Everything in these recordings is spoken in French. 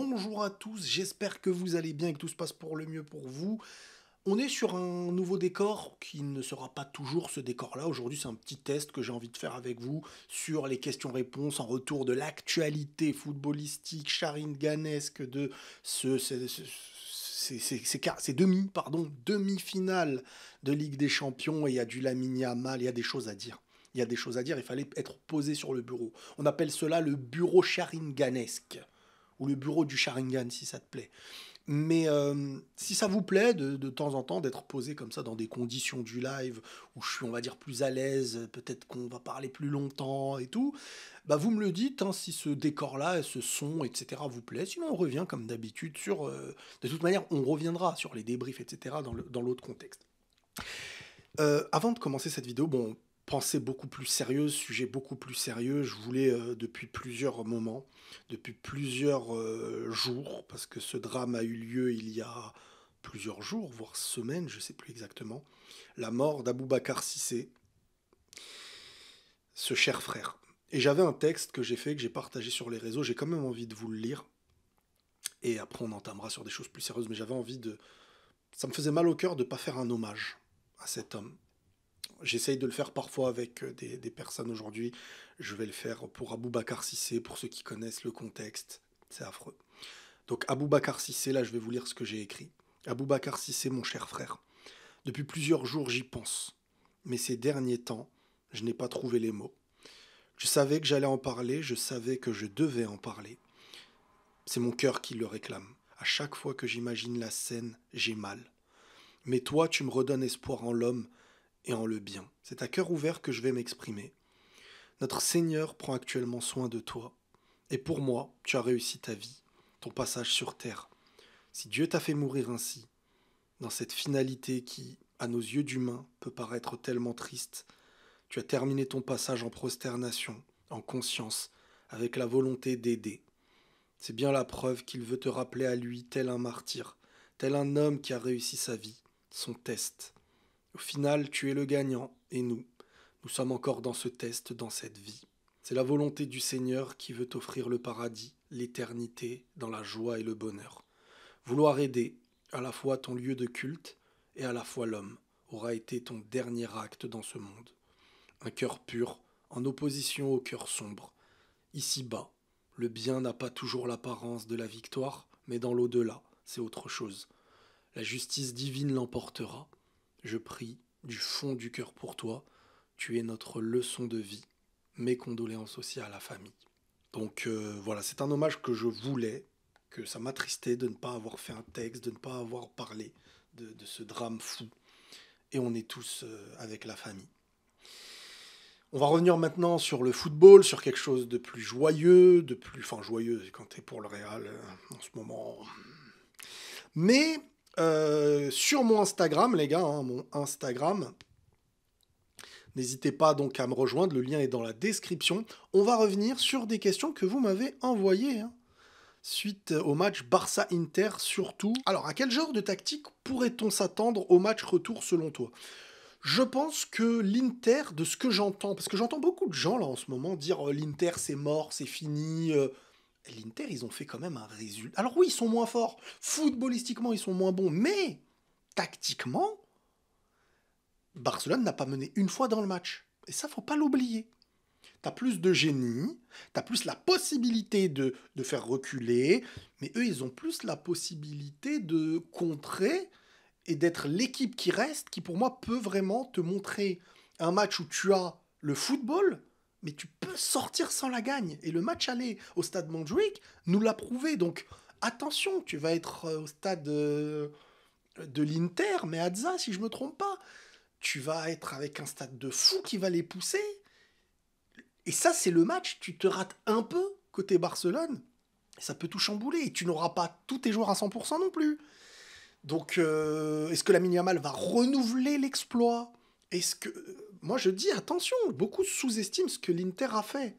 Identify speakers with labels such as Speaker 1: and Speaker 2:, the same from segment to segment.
Speaker 1: bonjour à tous, j'espère que vous allez bien et que tout se passe pour le mieux pour vous. On est sur un nouveau décor qui ne sera pas toujours ce décor-là. Aujourd'hui, c'est un petit test que j'ai envie de faire avec vous sur les questions-réponses en retour de l'actualité footballistique charinganesque de ces demi-finales de Ligue des Champions. Et il y a du Lamine Yamal, il y a des choses à dire. Il y a des choses à dire, il fallait être posé sur le bureau. On appelle cela le bureau charinganesque, ou le bureau du Sharingan si ça te plaît. Mais si ça vous plaît de temps en temps d'être posé comme ça dans des conditions du live où je suis, on va dire, plus à l'aise, peut-être qu'on va parler plus longtemps et tout, bah vous me le dites, hein, si ce décor-là, ce son, etc. vous plaît. Sinon, on revient comme d'habitude sur... de toute manière, on reviendra sur les débriefs, etc. dans l'autre contexte. Avant de commencer cette vidéo, bon, pensée beaucoup plus sérieuse, sujet beaucoup plus sérieux, je voulais depuis plusieurs moments, depuis plusieurs jours, parce que ce drame a eu lieu il y a plusieurs jours, voire semaines, je ne sais plus exactement, la mort d'Aboubacar Cissé, ce cher frère. Et j'avais un texte que j'ai fait, que j'ai partagé sur les réseaux, j'ai quand même envie de vous le lire, et après on entamera sur des choses plus sérieuses, mais j'avais envie de... Ça me faisait mal au cœur de ne pas faire un hommage à cet homme. J'essaye de le faire parfois avec des personnes aujourd'hui. Je vais le faire pour Aboubacar Cissé, pour ceux qui connaissent le contexte. C'est affreux. Donc Aboubacar Cissé, là je vais vous lire ce que j'ai écrit. Aboubacar Cissé, mon cher frère. Depuis plusieurs jours j'y pense. Mais ces derniers temps, je n'ai pas trouvé les mots. Je savais que j'allais en parler, je savais que je devais en parler. C'est mon cœur qui le réclame. À chaque fois que j'imagine la scène, j'ai mal. Mais toi, tu me redonnes espoir en l'homme et en le bien. C'est à cœur ouvert que je vais m'exprimer. Notre Seigneur prend actuellement soin de toi. Et pour moi, tu as réussi ta vie, ton passage sur terre. Si Dieu t'a fait mourir ainsi, dans cette finalité qui, à nos yeux d'humains, peut paraître tellement triste, tu as terminé ton passage en prosternation, en conscience, avec la volonté d'aider. C'est bien la preuve qu'il veut te rappeler à lui tel un martyr, tel un homme qui a réussi sa vie, son test. Au final, tu es le gagnant, et nous sommes encore dans ce test, dans cette vie. C'est la volonté du Seigneur qui veut t'offrir le paradis, l'éternité, dans la joie et le bonheur. Vouloir aider, à la fois ton lieu de culte et à la fois l'homme, aura été ton dernier acte dans ce monde. Un cœur pur, en opposition au cœur sombre. Ici-bas, le bien n'a pas toujours l'apparence de la victoire, mais dans l'au-delà, c'est autre chose. La justice divine l'emportera. Je prie du fond du cœur pour toi. Tu es notre leçon de vie. Mes condoléances aussi à la famille. Donc voilà, c'est un hommage que je voulais, que ça m'attristait de ne pas avoir fait un texte, de ne pas avoir parlé de ce drame fou. Et on est tous avec la famille. On va revenir maintenant sur le football, sur quelque chose de plus joyeux, Enfin joyeux quand t'es pour le Real en ce moment. Mais sur mon Instagram, les gars, hein, mon Instagram, n'hésitez pas donc à me rejoindre, le lien est dans la description. On va revenir sur des questions que vous m'avez envoyées, hein, suite au match Barça-Inter surtout. Alors, à quel genre de tactique pourrait-on s'attendre au match retour selon toi? Je pense que l'Inter, de ce que j'entends, parce que j'entends beaucoup de gens là en ce moment dire l'Inter c'est mort, c'est fini. L'Inter, ils ont fait quand même un résultat. Alors oui, ils sont moins forts. Footballistiquement, ils sont moins bons. Mais tactiquement, Barcelone n'a pas mené une fois dans le match. Et ça, faut pas l'oublier. T'as plus de génie, t'as plus la possibilité de faire reculer, mais eux, ils ont plus la possibilité de contrer et d'être l'équipe qui reste, qui pour moi peut vraiment te montrer un match où tu as le football, mais tu peux sortir sans la gagne. Et le match aller au stade Montjuic nous l'a prouvé. Donc attention, tu vas être au stade de l'Inter, mais Adza, si je me trompe pas, tu vas être avec un stade de fou qui va les pousser. Et ça, c'est le match, tu te rates un peu côté Barcelone, et ça peut tout chambouler. Et tu n'auras pas tous tes joueurs à 100% non plus. Donc, est-ce que Lamine Yamal va renouveler l'exploit? Est-ce que... Moi, je dis, attention, beaucoup sous-estiment ce que l'Inter a fait.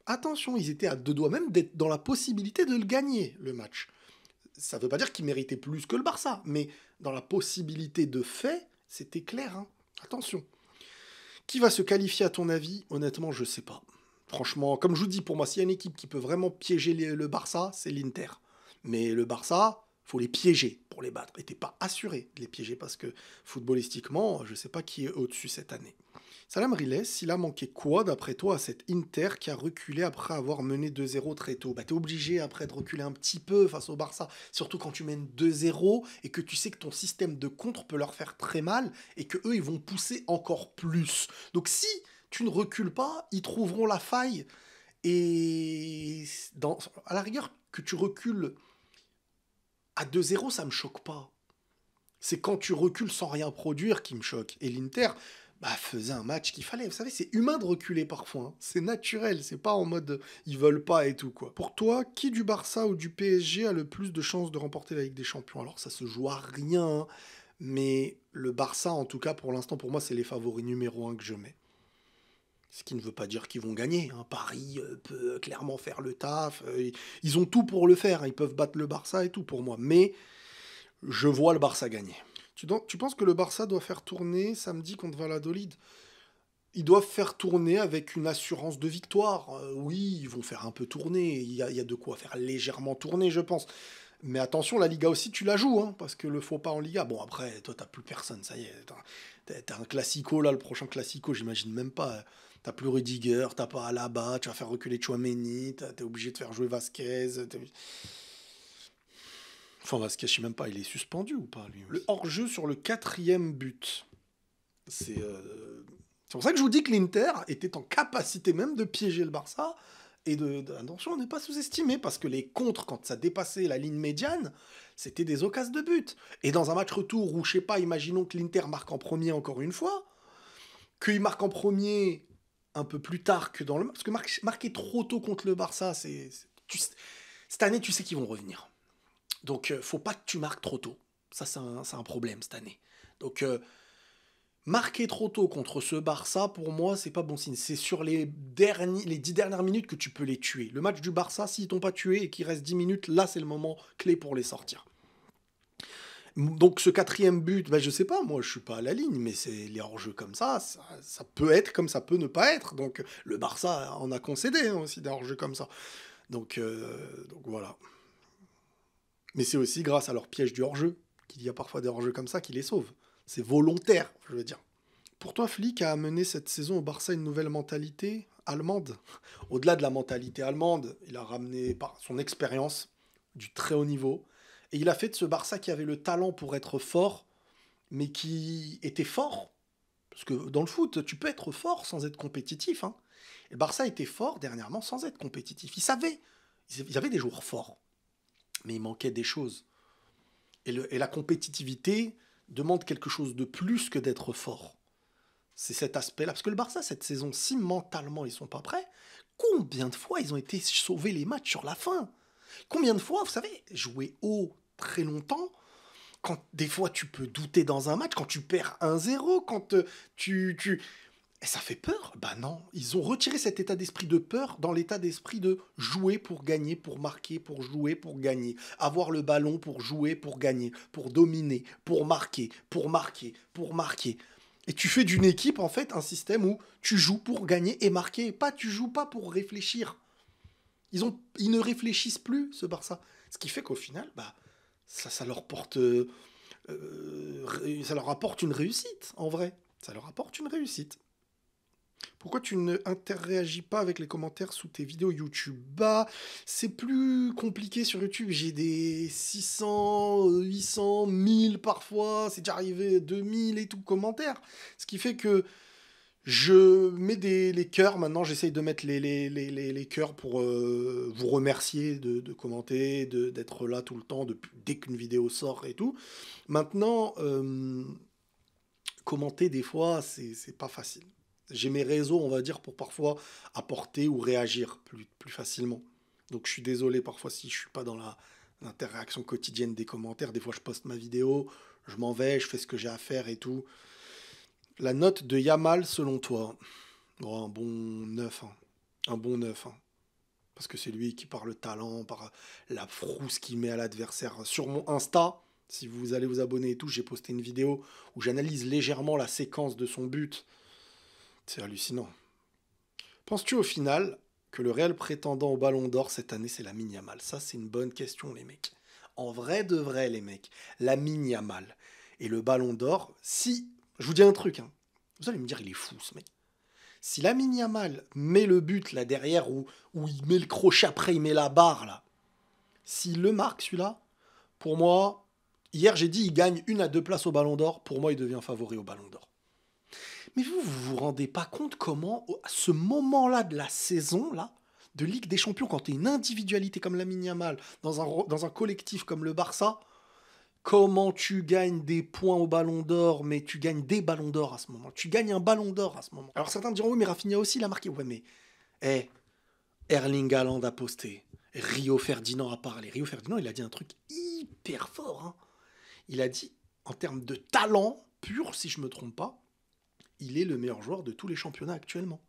Speaker 1: Attention, ils étaient à deux doigts même d'être dans la possibilité de le gagner, le match. Ça ne veut pas dire qu'ils méritaient plus que le Barça, mais dans la possibilité de fait, c'était clair, hein. Attention. Qui va se qualifier à ton avis? Honnêtement, je ne sais pas. Franchement, comme je vous dis, pour moi, s'il y a une équipe qui peut vraiment piéger le Barça, c'est l'Inter. Mais le Barça, faut les piéger pour les battre. Et t'es pas assuré de les piéger parce que footballistiquement, je sais pas qui est au-dessus cette année. Salam Riles, il a manqué quoi d'après toi à cet Inter qui a reculé après avoir mené 2-0 très tôt? Bah t'es obligé après de reculer un petit peu face au Barça, surtout quand tu mènes 2-0 et que tu sais que ton système de contre peut leur faire très mal et que eux ils vont pousser encore plus. Donc si tu ne recules pas, ils trouveront la faille et à la rigueur que tu recules à 2-0, ça me choque pas. C'est quand tu recules sans rien produire qui me choque. Et l'Inter faisait un match qu'il fallait. Vous savez, c'est humain de reculer parfois, hein. C'est naturel, c'est pas en mode ils veulent pas et tout, quoi. Pour toi, qui du Barça ou du PSG a le plus de chances de remporter la Ligue des Champions? Alors ça se joue à rien, hein, mais le Barça, en tout cas pour l'instant, pour moi, c'est les favoris numéro un que je mets. Ce qui ne veut pas dire qu'ils vont gagner, hein. Paris peut clairement faire le taf. Ils ont tout pour le faire, hein. Ils peuvent battre le Barça et tout pour moi. Mais je vois le Barça gagner. Tu penses que le Barça doit faire tourner samedi contre Valladolid? Ils doivent faire tourner avec une assurance de victoire. Oui, ils vont faire un peu tourner. Il y a de quoi faire légèrement tourner, je pense. Mais attention, la Liga aussi, tu la joues, hein, parce que le faux pas en Liga. Bon, après, toi, t'as plus personne, ça y est. T'as un classico, là, le prochain classico, j'imagine même pas. T'as plus Rudiger, t'as pas Alaba, tu vas faire reculer Tchouaméni, t'es obligé de faire jouer Vasquez. Enfin, Vasquez, je sais même pas, il est suspendu ou pas, lui? Le hors-jeu sur le quatrième but. C'est pour ça que je vous dis que l'Inter était en capacité même de piéger le Barça. Et attention, on n'est pas sous-estimé, parce que les contres, quand ça dépassait la ligne médiane, c'était des occasions de but. Et dans un match retour où, je sais pas, imaginons que l'Inter marque en premier encore une fois, qu'il marque en premier un peu plus tard que dans le... Parce que marquer trop tôt contre le Barça, cette année, tu sais qu'ils vont revenir. Donc, faut pas que tu marques trop tôt. Ça, c'est un problème cette année. Donc, marquer trop tôt contre ce Barça, pour moi, c'est pas bon signe. C'est sur les 10 dernières minutes que tu peux les tuer. Le match du Barça, s'ils t'ont pas tué et qu'il reste 10 minutes, là, c'est le moment clé pour les sortir. Donc, ce quatrième but, je sais pas, moi, je suis pas à la ligne, mais c'est les hors-jeux comme ça peut être comme ça peut ne pas être. Donc, le Barça en a concédé, hein, aussi des hors-jeux comme ça. Donc voilà. Mais c'est aussi grâce à leur piège du hors-jeu qu'il y a parfois des hors-jeux comme ça qui les sauvent. C'est volontaire, je veux dire. Pour toi, Flick a amené cette saison au Barça une nouvelle mentalité allemande. Au-delà de la mentalité allemande, il a ramené par son expérience du très haut niveau. Et il a fait de ce Barça qui avait le talent pour être fort, mais qui était fort. Parce que dans le foot, tu peux être fort sans être compétitif, hein. Et le Barça était fort dernièrement sans être compétitif. Il y avait des joueurs forts, mais il manquait des choses. Et la compétitivité demande quelque chose de plus que d'être fort. C'est cet aspect-là. Parce que le Barça, cette saison, si mentalement ils sont pas prêts, combien de fois ils ont été sauvés les matchs sur la fin? Combien de fois, vous savez, jouer haut très longtemps, quand des fois tu peux douter dans un match, quand tu perds 1-0, quand tu... Et ça fait peur? Bah non, ils ont retiré cet état d'esprit de peur dans l'état d'esprit de jouer pour gagner, pour marquer, pour jouer, pour gagner. Avoir le ballon pour jouer, pour gagner, pour dominer, pour marquer, pour marquer, pour marquer. Et tu fais d'une équipe, en fait, un système où tu joues pour gagner et marquer. Pas, tu joues pas pour réfléchir. Ils ne réfléchissent plus, ce Barça. Ce qui fait qu'au final, ça leur ça leur apporte une réussite, en vrai. Ça leur apporte une réussite. Pourquoi tu ne interréagis pas avec les commentaires sous tes vidéos YouTube? C'est plus compliqué sur YouTube. J'ai des 600, 800, 1000 parfois. C'est déjà arrivé 2000 et tout commentaires. Ce qui fait que je mets les cœurs. Maintenant, j'essaye de mettre les cœurs pour vous remercier de commenter, d'être là tout le temps, dès qu'une vidéo sort et tout. Maintenant, commenter des fois, c'est pas facile. J'ai mes réseaux, on va dire, pour parfois apporter ou réagir plus facilement. Donc je suis désolé parfois si je suis pas dans l'interaction quotidienne des commentaires. Des fois je poste ma vidéo, je m'en vais, je fais ce que j'ai à faire et tout. La note de Yamal selon toi? Un bon 9, hein. Un bon 9, hein. Parce que c'est lui qui, par le talent, par la frousse qu'il met à l'adversaire. Sur mon Insta, si vous allez vous abonner et tout, j'ai posté une vidéo où j'analyse légèrement la séquence de son but. C'est hallucinant. Penses-tu au final que le réel prétendant au Ballon d'Or cette année, c'est Lamine Yamal? Ça, c'est une bonne question, les mecs. En vrai de vrai, les mecs, Lamine Yamal. Et le Ballon d'Or, si... Je vous dis un truc, hein. Vous allez me dire, il est fou, ce mec. Si Lamine Yamal met le but, là, derrière, où il met le crochet, après, il met la barre, là. S'il le marque, celui-là, pour moi... Hier, j'ai dit, il gagne 1 à 2 places au Ballon d'Or. Pour moi, il devient favori au Ballon d'Or. Mais vous rendez pas compte comment, à ce moment-là de la saison, là, de Ligue des Champions, quand tu es une individualité comme Lamine Yamal, dans un collectif comme le Barça, comment tu gagnes des points au Ballon d'Or, mais tu gagnes des Ballons d'Or à ce moment. Tu gagnes un Ballon d'Or à ce moment. Alors certains diront, oui, mais Rafinha aussi, il a marqué. Ouais, mais, Erling Haaland a posté. Rio Ferdinand a parlé. Rio Ferdinand, il a dit un truc hyper fort. Hein. Il a dit, en termes de talent pur, si je me trompe pas, il est le meilleur joueur de tous les championnats actuellement.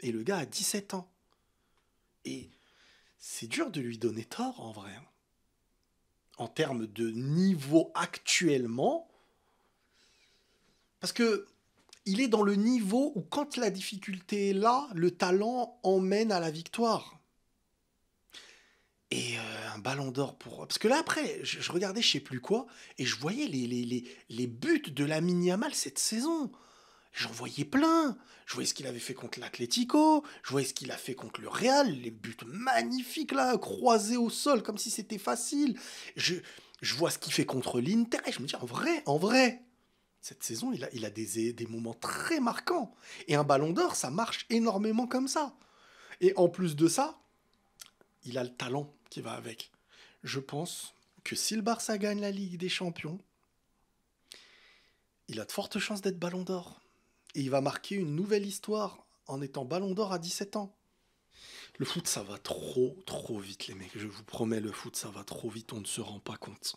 Speaker 1: Et le gars a 17 ans. Et c'est dur de lui donner tort, en vrai. En termes de niveau actuellement. Parce que il est dans le niveau où, quand la difficulté est là, le talent emmène à la victoire. Et un ballon d'or pour... Parce que là, après, je regardais je sais plus quoi, et je voyais les buts de Lamine Yamal cette saison. J'en voyais plein. Je voyais ce qu'il avait fait contre l'Atlético. Je voyais ce qu'il a fait contre le Real. Les buts magnifiques, là, croisés au sol, comme si c'était facile. Je vois ce qu'il fait contre l'Inter. Et je me dis, en vrai, cette saison, il a des moments très marquants. Et un ballon d'or, ça marche énormément comme ça. Et en plus de ça, il a le talent qui va avec. Je pense que si le Barça gagne la Ligue des Champions, il a de fortes chances d'être ballon d'or. Et il va marquer une nouvelle histoire en étant ballon d'or à 17 ans. Le foot, ça va trop vite, les mecs. Je vous promets, le foot, ça va trop vite, on ne se rend pas compte.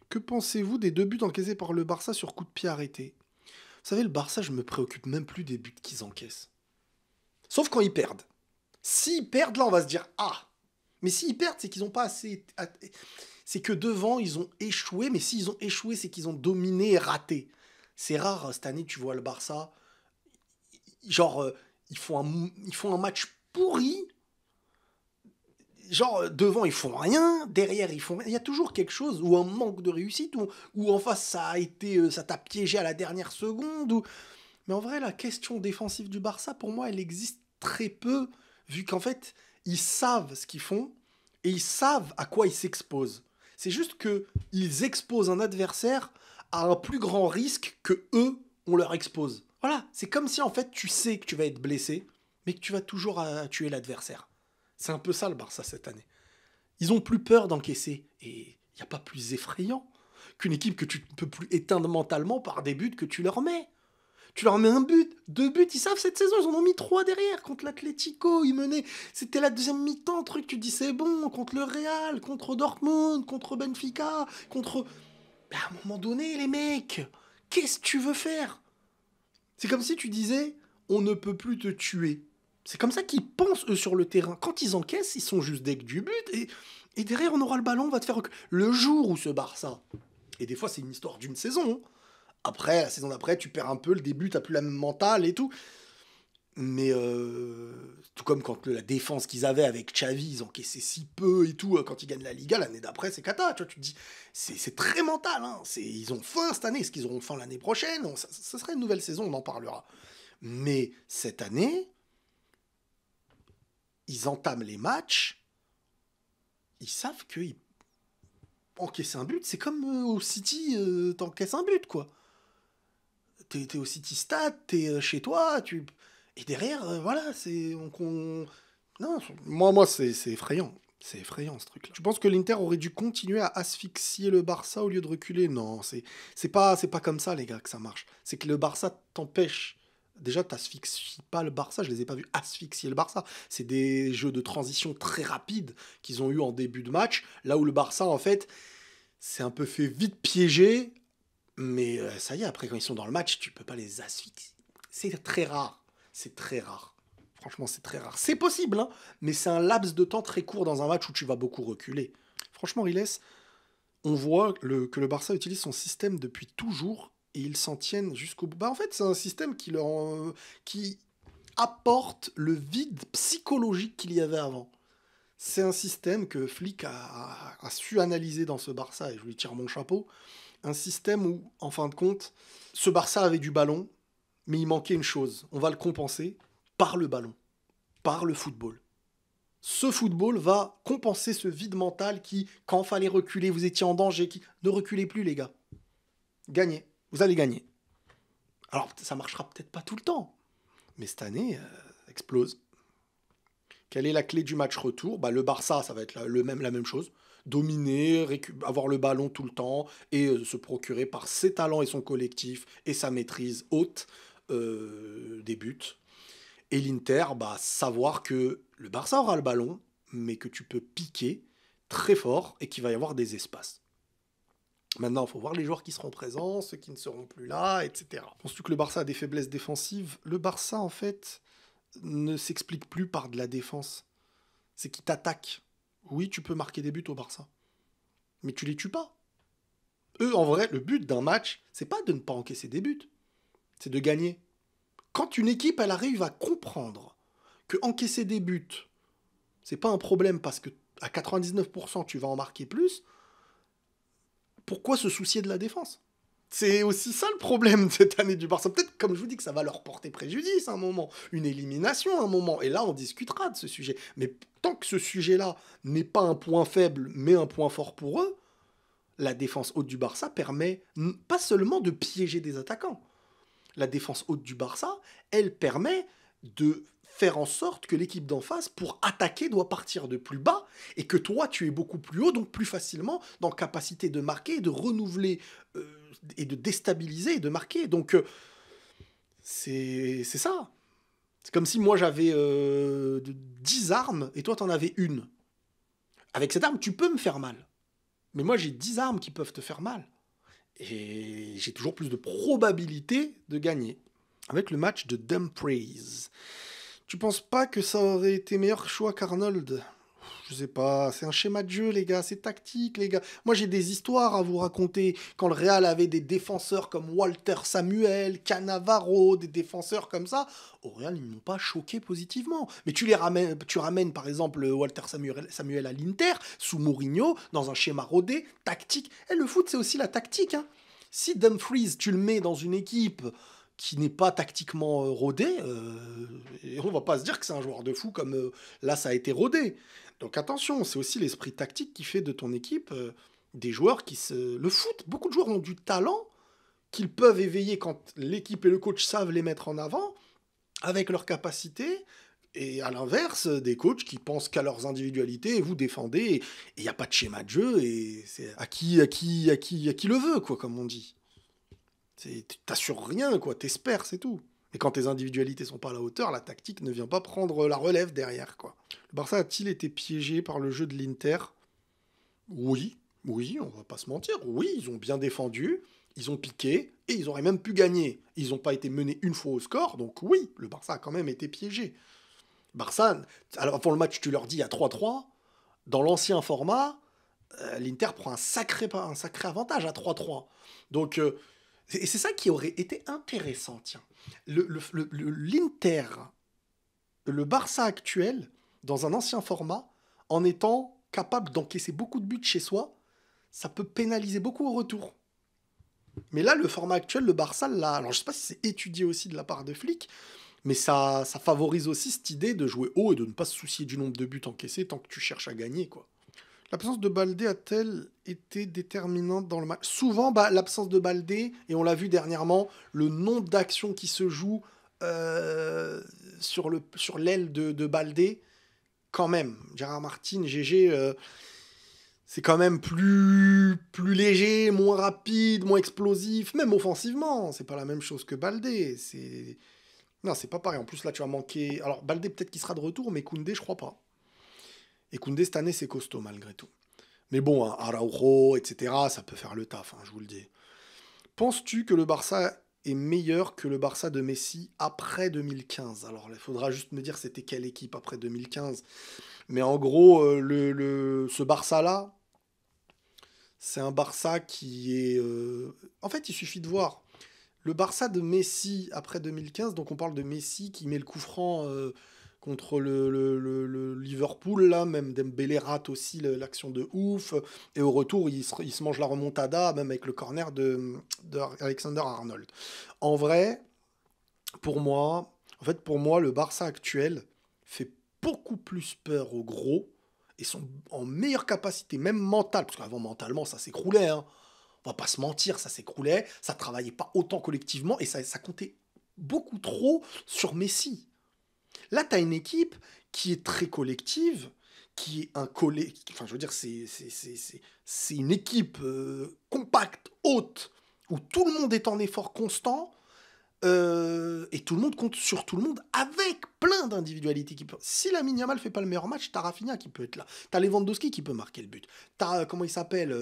Speaker 1: Que pensez-vous des 2 buts encaissés par le Barça sur coup de pied arrêté? Vous savez, le Barça, je me préoccupe même plus des buts qu'ils encaissent. Sauf quand ils perdent. S'ils perdent, là, on va se dire, ah. Mais s'ils perdent, c'est qu'ils n'ont pas assez... C'est que devant, ils ont échoué, mais s'ils ont échoué, c'est qu'ils ont dominé et raté. C'est rare, cette année, tu vois le Barça, genre, ils font un match pourri, genre, devant, ils font rien, derrière, ils font rien. Il y a toujours quelque chose, ou un manque de réussite, ou en face, ça t'a piégé à la dernière seconde, Mais en vrai, la question défensive du Barça, pour moi, elle existe très peu, vu qu'en fait, ils savent ce qu'ils font, et ils savent à quoi ils s'exposent. C'est juste que ils exposent un adversaire à un plus grand risque que eux, on leur expose. Voilà, c'est comme si en fait tu sais que tu vas être blessé, mais que tu vas toujours tuer l'adversaire. C'est un peu ça le Barça cette année. Ils ont plus peur d'encaisser, et il n'y a pas plus effrayant qu'une équipe que tu ne peux plus éteindre mentalement par des buts que tu leur mets. Tu leur mets un but, 2 buts, ils savent cette saison, ils en ont mis 3 derrière contre l'Atlético, ils menaient, c'était la deuxième mi-temps, truc, tu dis c'est bon, contre le Real, contre Dortmund, contre Benfica, contre... Mais à un moment donné, les mecs, qu'est-ce que tu veux faire? C'est comme si tu disais, on ne peut plus te tuer. C'est comme ça qu'ils pensent, eux, sur le terrain. Quand ils encaissent, ils sont juste dès du but, et derrière, on aura le ballon, on va te faire... Le jour où ce Barça, et des fois c'est une histoire d'une saison, hein. Après, la saison d'après, tu perds un peu, le début, t'as plus la même mentale et tout. Mais tout comme quand la défense qu'ils avaient avec Xavi, ils encaissaient si peu et tout, quand ils gagnent la Liga, l'année d'après, c'est cata. Tu vois, tu te dis, c'est très mental. Hein. Ils ont faim cette année. Est-ce qu'ils auront faim l'année prochaine? Ça serait une nouvelle saison, on en parlera. Mais cette année, ils entament les matchs, ils savent qu'ils encaissent un but. C'est comme au City, t'encaisses un but, quoi. T'es au City Stade, t'es chez toi, et derrière, voilà, Non, moi c'est effrayant. C'est effrayant, ce truc-là. Je pense que l'Inter aurait dû continuer à asphyxier le Barça au lieu de reculer. Non, c'est pas comme ça, les gars, que ça marche. C'est que le Barça t'empêche. Déjà, t'asphyxies pas le Barça, je les ai pas vus asphyxier le Barça. C'est des jeux de transition très rapides qu'ils ont eu en début de match, là où le Barça, en fait, s'est un peu fait vite piéger. Mais ça y est, après, quand ils sont dans le match, tu peux pas les asphyxier. C'est très rare. C'est très rare. Franchement, c'est très rare. C'est possible, hein, mais c'est un laps de temps très court dans un match où tu vas beaucoup reculer. Franchement, Riles, on voit que le Barça utilise son système depuis toujours et ils s'en tiennent jusqu'au bout. Bah, en fait, c'est un système qui apporte le vide psychologique qu'il y avait avant. C'est un système que Flick a su analyser dans ce Barça, et je lui tire mon chapeau. Un système où, en fin de compte, ce Barça avait du ballon, mais il manquait une chose. On va le compenser par le ballon, par le football. Ce football va compenser ce vide mental qui, quand il fallait reculer, vous étiez en danger. Ne reculez plus, les gars. Gagnez. Vous allez gagner. Alors, ça marchera peut-être pas tout le temps, mais cette année, explose. Quelle est la clé du match retour? Le Barça, ça va être la même chose. Dominer, avoir le ballon tout le temps et se procurer par ses talents et son collectif et sa maîtrise haute des buts. Et l'Inter, savoir que le Barça aura le ballon, mais que tu peux piquer très fort et qu'il va y avoir des espaces. Maintenant, il faut voir les joueurs qui seront présents, ceux qui ne seront plus là, etc. Penses-tu que le Barça a des faiblesses défensives? Le Barça, en fait, ne s'explique plus par de la défense. C'est qu'il t'attaque. Oui, tu peux marquer des buts au Barça, mais tu les tues pas. Eux, en vrai, le but d'un match, c'est pas de ne pas encaisser des buts, c'est de gagner. Quand une équipe, elle arrive à comprendre que encaisser des buts, c'est pas un problème parce que à 99% tu vas en marquer plus, pourquoi se soucier de la défense? C'est aussi ça le problème de cette année du Barça. Peut-être, comme je vous dis, que ça va leur porter préjudice à un moment, une élimination à un moment, et là on discutera de ce sujet. Mais tant que ce sujet-là n'est pas un point faible, mais un point fort pour eux, la défense haute du Barça permet pas seulement de piéger des attaquants. La défense haute du Barça, elle permet de faire en sorte que l'équipe d'en face, pour attaquer, doit partir de plus bas et que toi, tu es beaucoup plus haut, donc plus facilement dans capacité de marquer, de renouveler et de déstabiliser et de marquer. Donc, c'est ça. C'est comme si moi, j'avais 10 armes et toi, t'en avais une. Avec cette arme, tu peux me faire mal. Mais moi, j'ai 10 armes qui peuvent te faire mal. Et j'ai toujours plus de probabilité de gagner. Avec le match de Dumfries. Tu penses pas que ça aurait été meilleur choix qu'Arnold? Je sais pas, c'est un schéma de jeu, les gars, c'est tactique, les gars. Moi, j'ai des histoires à vous raconter. Quand le Real avait des défenseurs comme Walter Samuel, Cannavaro, des défenseurs comme ça, au Real, ils ne m'ont pas choqué positivement. Mais tu ramènes par exemple Walter Samuel à l'Inter, sous Mourinho, dans un schéma rodé, tactique. Et le foot, c'est aussi la tactique, hein. Si Dumfries, tu le mets dans une équipe qui n'est pas tactiquement rodé, et on va pas se dire que c'est un joueur de fou comme là ça a été rodé. Donc attention, c'est aussi l'esprit tactique qui fait de ton équipe des joueurs qui se... Le foot, beaucoup de joueurs ont du talent qu'ils peuvent éveiller quand l'équipe et le coach savent les mettre en avant, avec leurs capacités, et à l'inverse, des coachs qui pensent qu'à leurs individualités, et vous défendez, et il n'y a pas de schéma de jeu, et c'est à qui le veut, quoi, comme on dit. T'assures rien, quoi, t'espères, c'est tout. Et quand tes individualités sont pas à la hauteur, la tactique ne vient pas prendre la relève derrière, quoi. Le Barça a-t-il été piégé par le jeu de l'Inter? Oui, oui, on va pas se mentir. Oui, ils ont bien défendu, ils ont piqué, et ils auraient même pu gagner. Ils n'ont pas été menés une fois au score, donc oui, le Barça a quand même été piégé. Barça, alors avant le match, tu leur dis à 3-3. Dans l'ancien format, l'Inter prend un sacré avantage à 3-3. Donc, et c'est ça qui aurait été intéressant, tiens. L'Inter, le Barça actuel, dans un ancien format, en étant capable d'encaisser beaucoup de buts chez soi, ça peut pénaliser beaucoup au retour. Mais là, le format actuel, le Barça, là, alors je sais pas si c'est étudié aussi de la part de Flick, mais ça favorise aussi cette idée de jouer haut et de ne pas se soucier du nombre de buts encaissés tant que tu cherches à gagner, quoi. L'absence de Baldé a-t-elle été déterminante dans le match? Souvent, l'absence de Baldé, et on l'a vu dernièrement, le nombre d'actions qui se jouent sur l'aile de Baldé, quand même. Gérard Martin, GG, c'est quand même plus léger, moins rapide, moins explosif, même offensivement. C'est pas la même chose que Baldé. Non, c'est pas pareil. En plus, là, tu vas manquer... Alors, Baldé, peut-être qu'il sera de retour, mais Koundé, je crois pas. Et Koundé, cette année, c'est costaud, malgré tout. Mais bon, hein, Araujo, etc., ça peut faire le taf, hein, je vous le dis. Penses-tu que le Barça est meilleur que le Barça de Messi après 2015? Alors, il faudra juste me dire c'était quelle équipe après 2015. Mais en gros, ce Barça-là, c'est un Barça qui est... En fait, il suffit de voir. Le Barça de Messi après 2015, donc on parle de Messi qui met le coup franc contre le Liverpool, là, même Dembélé rate aussi l'action de ouf, et au retour, il se mange la remontada, même avec le corner de Alexander Arnold. En vrai, pour moi, le Barça actuel fait beaucoup plus peur aux gros et sont en meilleure capacité, même mentale, parce qu'avant, mentalement, ça s'écroulait, hein. On va pas se mentir, ça s'écroulait, ça travaillait pas autant collectivement et ça comptait beaucoup trop sur Messi. Là, tu as une équipe qui est très collective, qui est un collectif. Enfin, je veux dire, c'est une équipe compacte, haute, où tout le monde est en effort constant et tout le monde compte sur tout le monde avec plein d'individualités. Si Lamine Yamal fait pas le meilleur match, t'as Rafinha qui peut être là. T'as Lewandowski qui peut marquer le but. T'as, comment il s'appelle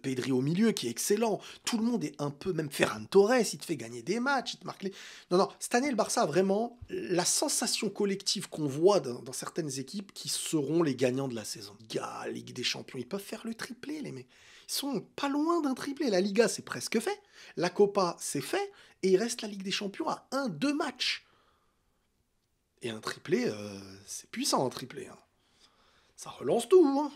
Speaker 1: Pedri au milieu qui est excellent. Tout le monde est un peu, même Ferran Torres, il te fait gagner des matchs, il te marque les. Non, non, cette année, le Barça a vraiment la sensation collective qu'on voit dans certaines équipes qui seront les gagnants de la saison. Liga, Ligue des Champions, ils peuvent faire le triplé, les mecs. Ils sont pas loin d'un triplé. La Liga, c'est presque fait. La Copa, c'est fait. Et il reste la Ligue des Champions à 1-2 matchs. Et un triplé, c'est puissant, un triplé. Hein. Ça relance tout, hein.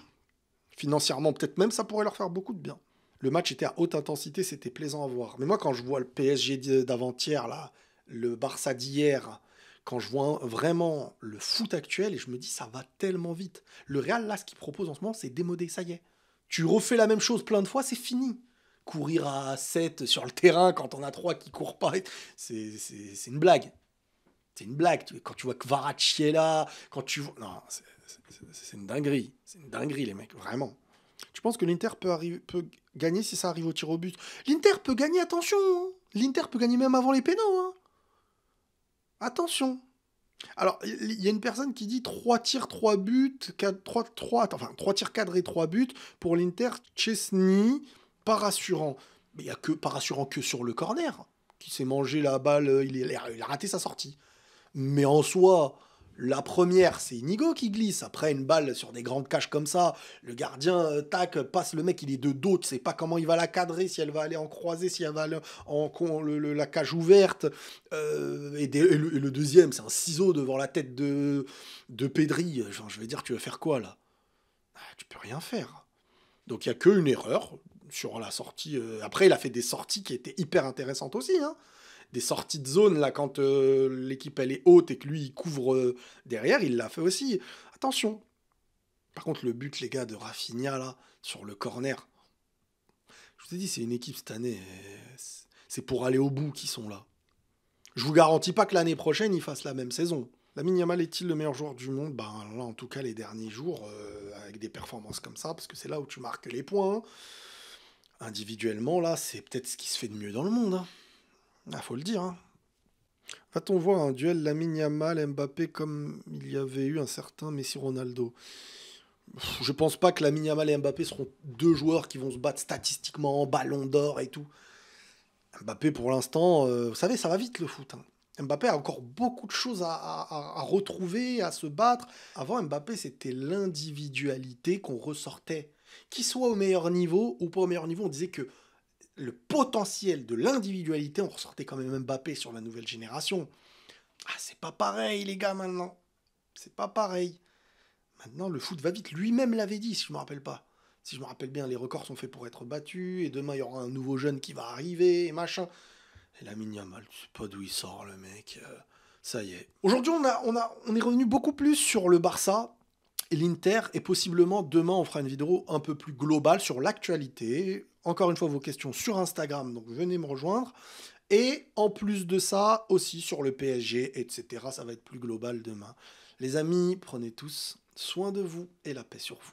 Speaker 1: Financièrement, peut-être même ça pourrait leur faire beaucoup de bien. Le match était à haute intensité, c'était plaisant à voir. Mais moi, quand je vois le PSG d'avant-hier, là, le Barça d'hier, quand je vois vraiment le foot actuel, et je me dis, ça va tellement vite. Le Real, là, ce qu'il propose en ce moment, c'est démodé, ça y est. Tu refais la même chose plein de fois, c'est fini. Courir à 7 sur le terrain quand on a 3 qui courent pas, c'est une blague. C'est une blague. Quand tu vois Kvaratskhelia, quand tu vois... Non, c'est une dinguerie. C'est une dinguerie, les mecs, vraiment. Tu penses que l'Inter peut gagner si ça arrive au tir au but? L'Inter peut gagner, attention, hein. L'Inter peut gagner même avant les pénaux, hein. Attention. Alors, il y a une personne qui dit 3 tirs, 3 buts, 3 tirs cadrés, 3 buts. Pour l'Inter, Chesney, pas rassurant. Mais il n'y a que, pas rassurant que sur le corner, qui s'est mangé la balle, il a raté sa sortie. Mais en soi, la première, c'est Inigo qui glisse. Après, une balle sur des grandes cages comme ça, le gardien, tac, passe le mec, il est de dos, tu sais pas comment il va la cadrer, si elle va aller en croisée, si elle va aller la cage ouverte. Et le deuxième, c'est un ciseau devant la tête de Pedri. Genre, je vais dire, tu vas faire quoi là? Ah, tu peux rien faire. Donc il n'y a qu'une erreur sur la sortie. Après, il a fait des sorties qui étaient hyper intéressantes aussi, hein. Des sorties de zone, là, quand l'équipe elle est haute et que lui il couvre derrière, il l'a fait aussi. Attention. Par contre, le but, les gars, de Rafinha, là, sur le corner, je vous ai dit, c'est une équipe cette année. C'est pour aller au bout qu'ils sont là. Je vous garantis pas que l'année prochaine, ils fassent la même saison. Lamine Yamal est-il le meilleur joueur du monde? Ben là, en tout cas, les derniers jours, avec des performances comme ça, parce que c'est là où tu marques les points. Hein. Individuellement, là, c'est peut-être ce qui se fait de mieux dans le monde. Hein. Ah, faut le dire. Hein. Va-t-on voir un duel Lamine Yamal-Mbappé comme il y avait eu un certain Messi-Ronaldo? Je pense pas que Lamine Yamal et Mbappé seront deux joueurs qui vont se battre statistiquement en ballon d'or et tout. Mbappé, pour l'instant, vous savez, ça va vite le foot. Hein. Mbappé a encore beaucoup de choses à retrouver, à se battre. Avant, Mbappé, c'était l'individualité qu'on ressortait. Qu'il soit au meilleur niveau ou pas au meilleur niveau, on disait que le potentiel de l'individualité, on ressortait quand même Mbappé sur la nouvelle génération. Ah, c'est pas pareil, les gars, maintenant. C'est pas pareil. Maintenant, le foot va vite. Lui-même l'avait dit, si je me rappelle pas. Si je me rappelle bien, les records sont faits pour être battus, et demain, il y aura un nouveau jeune qui va arriver, et machin. Et Lamine Yamal, tu sais pas d'où il sort, le mec. Ça y est. Aujourd'hui, on est revenu beaucoup plus sur le Barça et l'Inter, et possiblement, demain, on fera une vidéo un peu plus globale sur l'actualité. Encore une fois, vos questions sur Instagram, donc venez me rejoindre. Et en plus de ça, aussi sur le PSG, etc. Ça va être plus global demain. Les amis, prenez tous soin de vous et la paix sur vous.